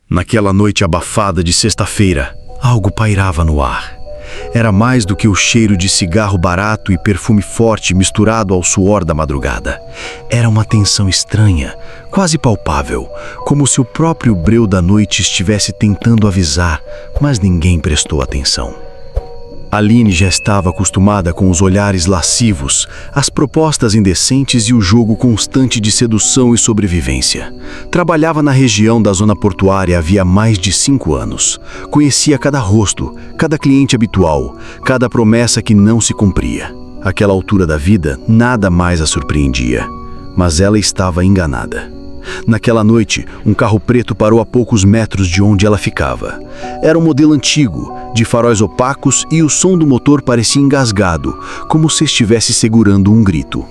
Naquela noite abafada de sexta-feira, algo pairava no ar. Era mais do que o cheiro de cigarro barato e perfume forte misturado ao suor da madrugada. Era uma tensão estranha, quase palpável, como se o próprio breu da noite estivesse tentando avisar, mas ninguém prestou atenção. Aline já estava acostumada com os olhares lascivos, as propostas indecentes e o jogo constante de sedução e sobrevivência. Trabalhava na região da zona portuária havia mais de 5 anos. Conhecia cada rosto, cada cliente habitual, cada promessa que não se cumpria. Àquela altura da vida, nada mais a surpreendia. Mas ela estava enganada. Naquela noite, um carro preto parou a poucos metros de onde ela ficava. Era um modelo antigo, de faróis opacos, e o som do motor parecia engasgado, como se estivesse segurando um grito.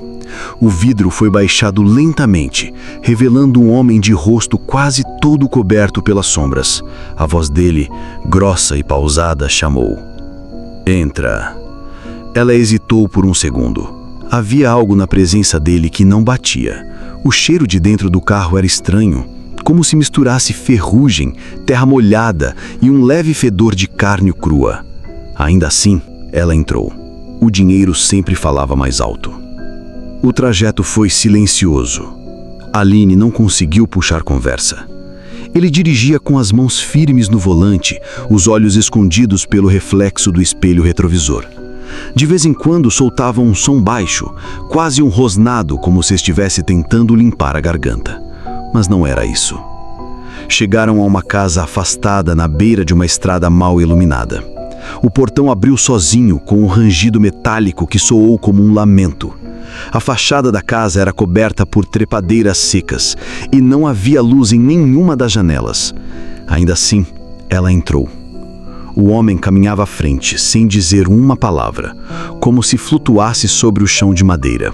O vidro foi baixado lentamente, revelando um homem de rosto quase todo coberto pelas sombras. A voz dele, grossa e pausada, chamou: "Entra." Ela hesitou por um segundo. Havia algo na presença dele que não batia. O cheiro de dentro do carro era estranho, como se misturasse ferrugem, terra molhada e um leve fedor de carne crua. Ainda assim, ela entrou. O dinheiro sempre falava mais alto. O trajeto foi silencioso. Aline não conseguiu puxar conversa. Ele dirigia com as mãos firmes no volante, os olhos escondidos pelo reflexo do espelho retrovisor. De vez em quando soltava um som baixo, quase um rosnado, como se estivesse tentando limpar a garganta. Mas não era isso. Chegaram a uma casa afastada na beira de uma estrada mal iluminada. O portão abriu sozinho, com um rangido metálico que soou como um lamento. A fachada da casa era coberta por trepadeiras secas e não havia luz em nenhuma das janelas. Ainda assim, ela entrou. O homem caminhava à frente, sem dizer uma palavra, como se flutuasse sobre o chão de madeira.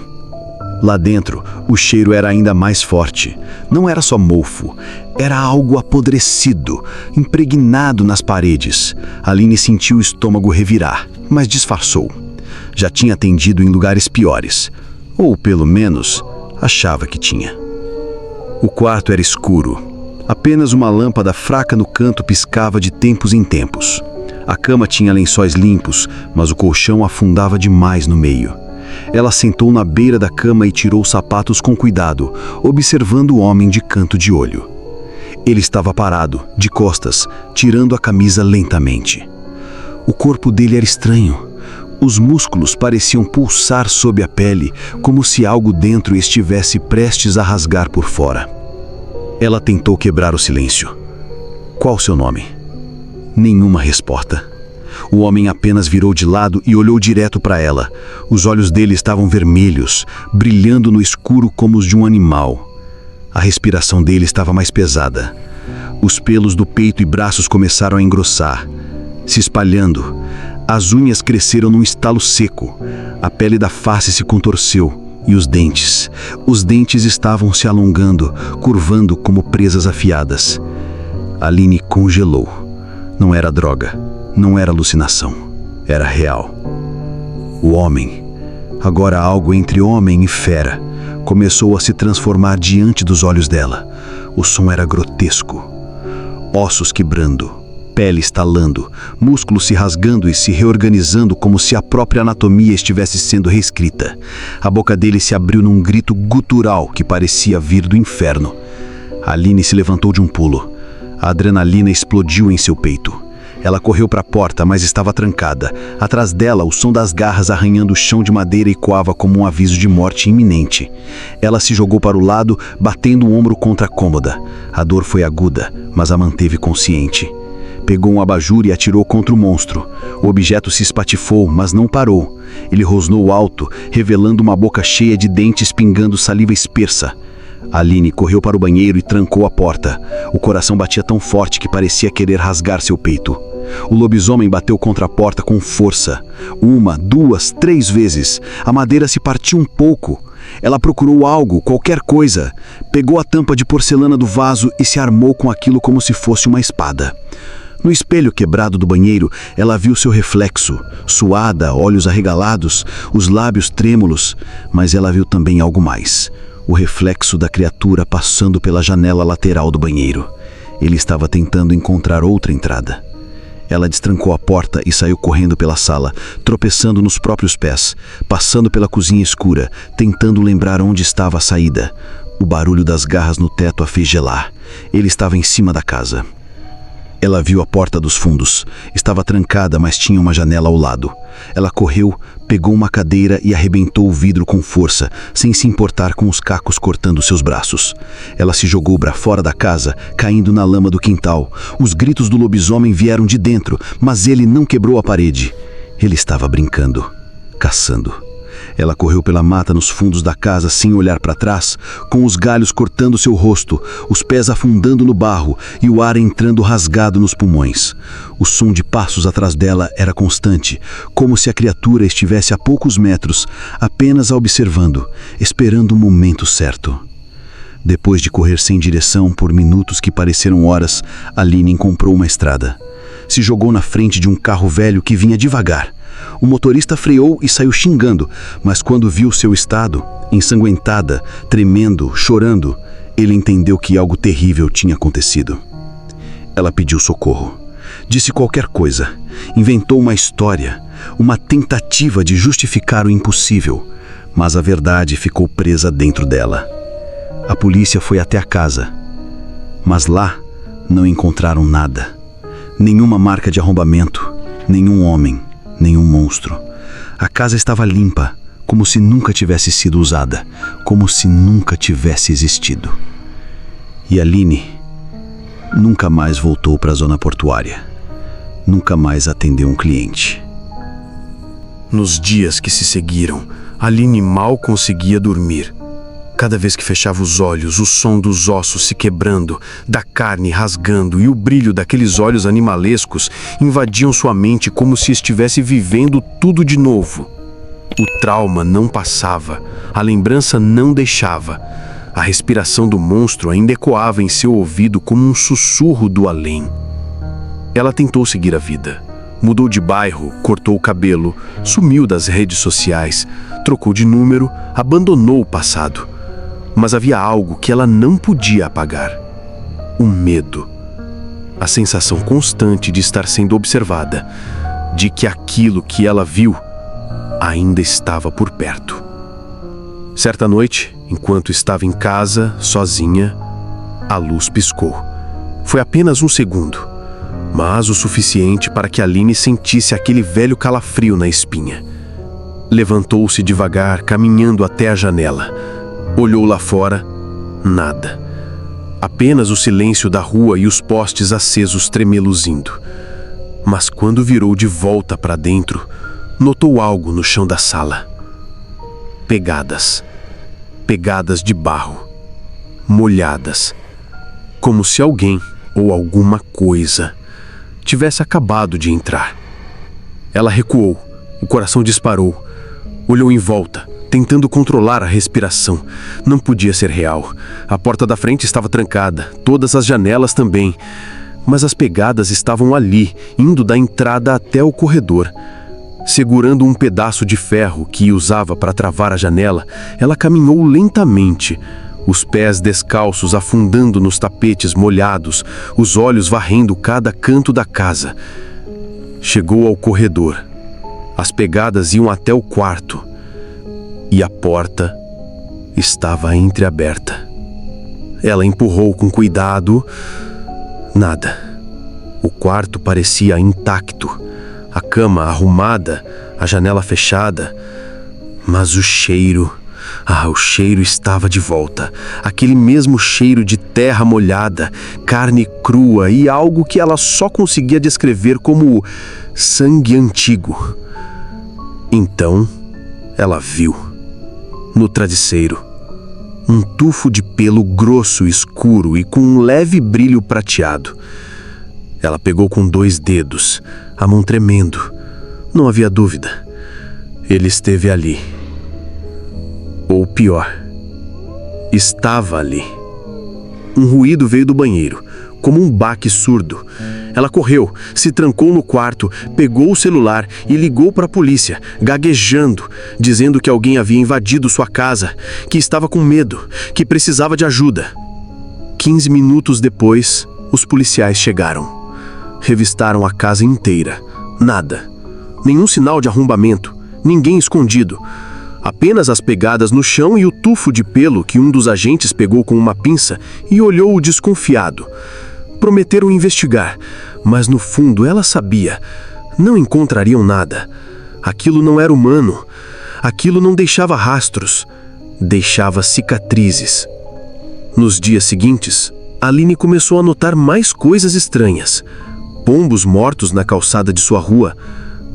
Lá dentro, o cheiro era ainda mais forte. Não era só mofo, era algo apodrecido, impregnado nas paredes. Aline sentiu o estômago revirar, mas disfarçou. Já tinha atendido em lugares piores, ou pelo menos, achava que tinha. O quarto era escuro. Apenas uma lâmpada fraca no canto piscava de tempos em tempos. A cama tinha lençóis limpos, mas o colchão afundava demais no meio. Ela sentou na beira da cama e tirou os sapatos com cuidado, observando o homem de canto de olho. Ele estava parado, de costas, tirando a camisa lentamente. O corpo dele era estranho. Os músculos pareciam pulsar sob a pele, como se algo dentro estivesse prestes a rasgar por fora. Ela tentou quebrar o silêncio. "Qual o seu nome?" Nenhuma resposta. O homem apenas virou de lado e olhou direto para ela. Os olhos dele estavam vermelhos, brilhando no escuro como os de um animal. A respiração dele estava mais pesada. Os pelos do peito e braços começaram a engrossar, se espalhando. As unhas cresceram num estalo seco. A pele da face se contorceu. E os dentes? Os dentes estavam se alongando, curvando como presas afiadas. Aline congelou. Não era droga, não era alucinação, era real. O homem, agora algo entre homem e fera, começou a se transformar diante dos olhos dela. O som era grotesco. Ossos quebrando, pele estalando, músculos se rasgando e se reorganizando como se a própria anatomia estivesse sendo reescrita. A boca dele se abriu num grito gutural que parecia vir do inferno. Aline se levantou de um pulo. A adrenalina explodiu em seu peito. Ela correu para a porta, mas estava trancada. Atrás dela, o som das garras arranhando o chão de madeira ecoava como um aviso de morte iminente. Ela se jogou para o lado, batendo o ombro contra a cômoda. A dor foi aguda, mas a manteve consciente. Pegou um abajur e atirou contra o monstro. O objeto se espatifou, mas não parou. Ele rosnou alto, revelando uma boca cheia de dentes pingando saliva espessa. Aline correu para o banheiro e trancou a porta. O coração batia tão forte que parecia querer rasgar seu peito. O lobisomem bateu contra a porta com força. 1, 2, 3 vezes. A madeira se partiu um pouco. Ela procurou algo, qualquer coisa. Pegou a tampa de porcelana do vaso e se armou com aquilo como se fosse uma espada. No espelho quebrado do banheiro, ela viu seu reflexo, suada, olhos arregalados, os lábios trêmulos, mas ela viu também algo mais. O reflexo da criatura passando pela janela lateral do banheiro. Ele estava tentando encontrar outra entrada. Ela destrancou a porta e saiu correndo pela sala, tropeçando nos próprios pés, passando pela cozinha escura, tentando lembrar onde estava a saída. O barulho das garras no teto a fez gelar. Ele estava em cima da casa. Ela viu a porta dos fundos. Estava trancada, mas tinha uma janela ao lado. Ela correu, pegou uma cadeira e arrebentou o vidro com força, sem se importar com os cacos cortando seus braços. Ela se jogou para fora da casa, caindo na lama do quintal. Os gritos do lobisomem vieram de dentro, mas ele não quebrou a parede. Ele estava brincando, caçando. Ela correu pela mata nos fundos da casa sem olhar para trás, com os galhos cortando seu rosto, os pés afundando no barro e o ar entrando rasgado nos pulmões. O som de passos atrás dela era constante, como se a criatura estivesse a poucos metros, apenas a observando, esperando o momento certo. Depois de correr sem direção por minutos que pareceram horas, Aline encontrou uma estrada. Se jogou na frente de um carro velho que vinha devagar. O motorista freou e saiu xingando, mas quando viu seu estado, ensanguentada, tremendo, chorando, ele entendeu que algo terrível tinha acontecido. Ela pediu socorro. Disse qualquer coisa. Inventou uma história, uma tentativa de justificar o impossível, mas a verdade ficou presa dentro dela. A polícia foi até a casa, mas lá não encontraram nada. Nenhuma marca de arrombamento, nenhum homem, nenhum monstro. A casa estava limpa, como se nunca tivesse sido usada, como se nunca tivesse existido. E Aline nunca mais voltou para a zona portuária. Nunca mais atendeu um cliente. Nos dias que se seguiram, Aline mal conseguia dormir. Cada vez que fechava os olhos, o som dos ossos se quebrando, da carne rasgando e o brilho daqueles olhos animalescos invadiam sua mente como se estivesse vivendo tudo de novo. O trauma não passava, a lembrança não deixava. A respiração do monstro ainda ecoava em seu ouvido como um sussurro do além. Ela tentou seguir a vida. Mudou de bairro, cortou o cabelo, sumiu das redes sociais, trocou de número, abandonou o passado. Mas havia algo que ela não podia apagar: o medo. A sensação constante de estar sendo observada, de que aquilo que ela viu ainda estava por perto. Certa noite, enquanto estava em casa, sozinha, a luz piscou. Foi apenas um segundo, mas o suficiente para que Aline sentisse aquele velho calafrio na espinha. Levantou-se devagar, caminhando até a janela. Olhou lá fora, nada. Apenas o silêncio da rua e os postes acesos tremeluzindo. Mas quando virou de volta para dentro, notou algo no chão da sala. Pegadas. Pegadas de barro. Molhadas. Como se alguém ou alguma coisa tivesse acabado de entrar. Ela recuou, o coração disparou. Olhou em volta, tentando controlar a respiração. Não podia ser real. A porta da frente estava trancada, todas as janelas também. Mas as pegadas estavam ali, indo da entrada até o corredor. Segurando um pedaço de ferro que usava para travar a janela, ela caminhou lentamente, os pés descalços afundando nos tapetes molhados, os olhos varrendo cada canto da casa. Chegou ao corredor. As pegadas iam até o quarto. E a porta estava entreaberta. Ela empurrou com cuidado. Nada. O quarto parecia intacto. A cama arrumada, a janela fechada. Mas o cheiro... o cheiro estava de volta. Aquele mesmo cheiro de terra molhada, carne crua e algo que ela só conseguia descrever como sangue antigo. Então, ela viu. No travesseiro, um tufo de pelo grosso, escuro e com um leve brilho prateado. Ela pegou com 2 dedos, a mão tremendo. Não havia dúvida. Ele esteve ali. Ou pior, estava ali. Um ruído veio do banheiro, como um baque surdo. Ela correu, se trancou no quarto, pegou o celular e ligou para a polícia, gaguejando, dizendo que alguém havia invadido sua casa, que estava com medo, que precisava de ajuda. 15 minutos depois, Os policiais chegaram. Revistaram a casa inteira. Nada. Nenhum sinal de arrombamento. Ninguém escondido. Apenas as pegadas no chão e o tufo de pelo que um dos agentes pegou com uma pinça e olhou desconfiado. Prometeram investigar, mas no fundo ela sabia. Não encontrariam nada. Aquilo não era humano. Aquilo não deixava rastros. Deixava cicatrizes. Nos dias seguintes, Aline começou a notar mais coisas estranhas. Pombos mortos na calçada de sua rua.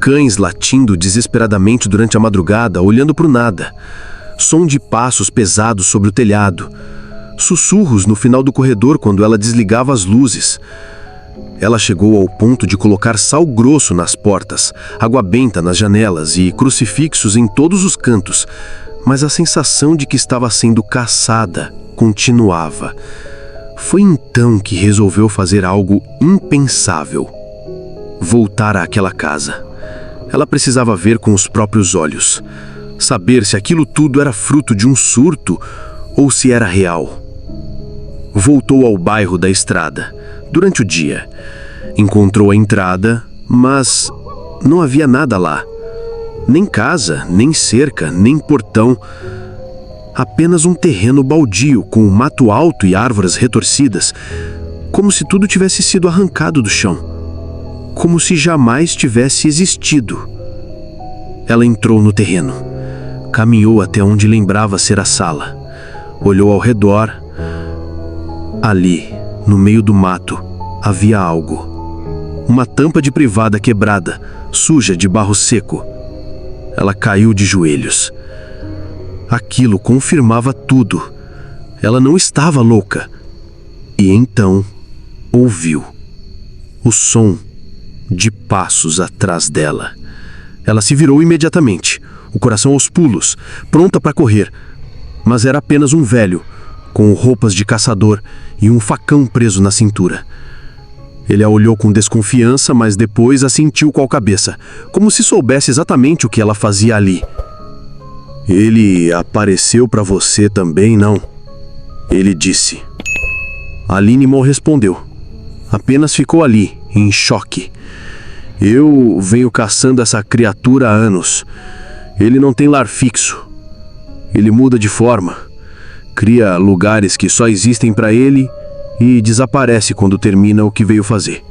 Cães latindo desesperadamente durante a madrugada, olhando para o nada. Som de passos pesados sobre o telhado. Sussurros no final do corredor quando ela desligava as luzes. Ela chegou ao ponto de colocar sal grosso nas portas, água benta nas janelas e crucifixos em todos os cantos, mas a sensação de que estava sendo caçada continuava. Foi então que resolveu fazer algo impensável: voltar àquela casa. Ela precisava ver com os próprios olhos, saber se aquilo tudo era fruto de um surto ou se era real. Voltou ao bairro da Estrada. Durante o dia, encontrou a entrada, mas não havia nada lá. Nem casa, nem cerca, nem portão. Apenas um terreno baldio com um mato alto e árvores retorcidas, como se tudo tivesse sido arrancado do chão. Como se jamais tivesse existido. Ela entrou no terreno. Caminhou até onde lembrava ser a sala. Olhou ao redor. Ali, no meio do mato, havia algo. Uma tampa de privada quebrada, suja de barro seco. Ela caiu de joelhos. Aquilo confirmava tudo. Ela não estava louca. E então, ouviu o som de passos atrás dela. Ela se virou imediatamente, o coração aos pulos, pronta para correr. Mas era apenas um velho, com roupas de caçador e um facão preso na cintura. Ele a olhou com desconfiança, mas depois assentiu com a cabeça, como se soubesse exatamente o que ela fazia ali. Ele apareceu para você também, não? Ele disse. Aline mal respondeu. Apenas ficou ali, em choque. Eu venho caçando essa criatura há anos. Ele não tem lar fixo. Ele muda de forma. Cria lugares que só existem para ele e desaparece quando termina o que veio fazer.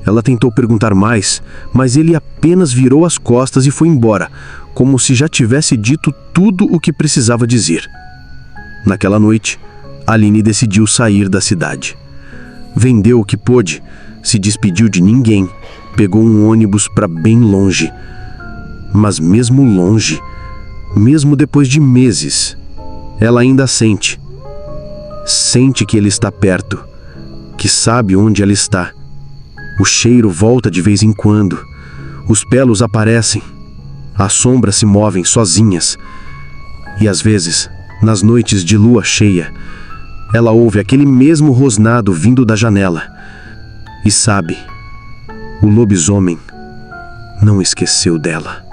Ela tentou perguntar mais, mas ele apenas virou as costas e foi embora, como se já tivesse dito tudo o que precisava dizer. Naquela noite, Aline decidiu sair da cidade. Vendeu o que pôde, se despediu de ninguém, pegou um ônibus para bem longe. Mas mesmo longe, mesmo depois de meses, ela ainda sente. Sente que ele está perto, que sabe onde ela está. O cheiro volta de vez em quando, os pelos aparecem, as sombras se movem sozinhas. E às vezes, nas noites de lua cheia, ela ouve aquele mesmo rosnado vindo da janela. E sabe, o lobisomem não esqueceu dela.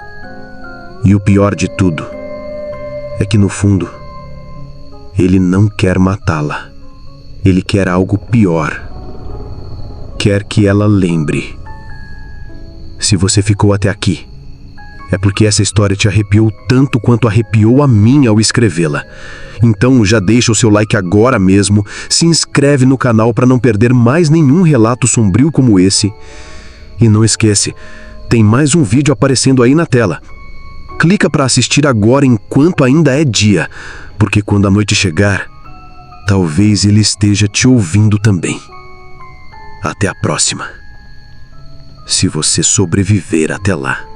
E o pior de tudo é que no fundo, ele não quer matá-la. Ele quer algo pior. Quer que ela lembre. Se você ficou até aqui, é porque essa história te arrepiou tanto quanto arrepiou a mim ao escrevê-la. Então já deixa o seu like agora mesmo, se inscreve no canal para não perder mais nenhum relato sombrio como esse. E não esquece, tem mais um vídeo aparecendo aí na tela. Clica para assistir agora enquanto ainda é dia, porque quando a noite chegar, talvez ele esteja te ouvindo também. Até a próxima. Se você sobreviver até lá.